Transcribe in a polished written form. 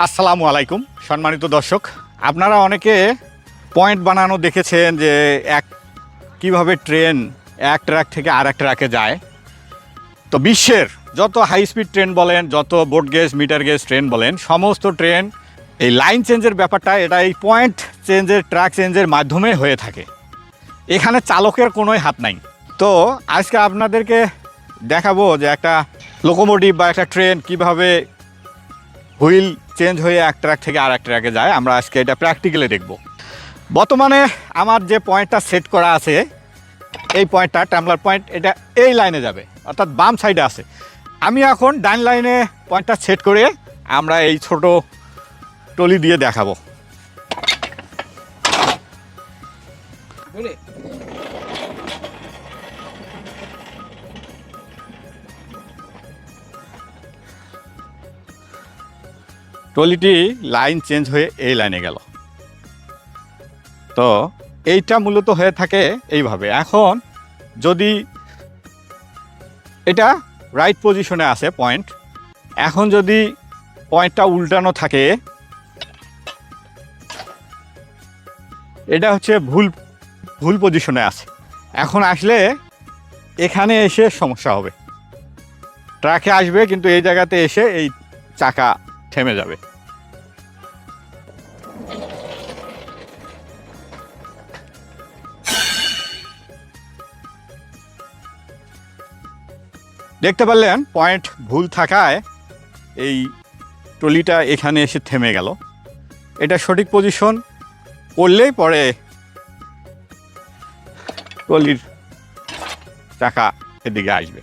আসসালামু আলাইকুম সম্মানিত দর্শক, আপনারা অনেকে পয়েন্ট বানানো দেখেছেন যে কিভাবে ট্রেন এক ট্র্যাক থেকে আর এক ট্র্যাকে যায়। তো বিশ্বের যত হাই স্পিড ট্রেন বলেন, যত boat gauge metre gauge train বলেন, সমস্ত ট্রেন এই লাইন চেঞ্জের ব্যাপারটা এটা এই পয়েন্ট চেঞ্জের ট্র্যাক চেঞ্জের মাধ্যমে হয়ে থাকে। এখানে চালকের কোনোই হাত নাই। তো আজকে আপনাদেরকে দেখাবো যে একটা লোকোমোটিভ বা একটা ট্রেন কিভাবে হুইল চেঞ্জ হয়ে এক ট্র্যাক থেকে আর এক ট্র্যাকে যায়। আমরা আজকে এটা প্র্যাকটিক্যালি দেখব। বর্তমানে আমার যে পয়েন্টটা সেট করা আছে, এই পয়েন্টটা টাম্বলার পয়েন্ট, এটা এই লাইনে যাবে, অর্থাৎ বাম সাইডে আছে। আমি এখন ডান লাইনে পয়েন্টটা সেট করে আমরা এই ছোট টলি দিয়ে দেখাবো। ট্রলিটি লাইন চেঞ্জ হয়ে এই লাইনে গেল। তো এইটা মূলত হয়ে থাকে এইভাবে। এখন যদি এটা রাইট পজিশনে আছে পয়েন্ট, এখন যদি পয়েন্টটা উল্টানো থাকে, এটা হচ্ছে ভুল পজিশনে আছে। এখন আসলে এখানে এসে সমস্যা হবে, ট্রাকে আসবে কিন্তু এই জায়গাতে এসে এই চাকা থেমে যাবে। দেখতে পারলেন পয়েন্ট ভুল থাকায় এই ট্রলিটা এখানে এসে থেমে গেল। এটা সঠিক পজিশন করলেই পরে ট্রলির চাকা এদিকে আসবে।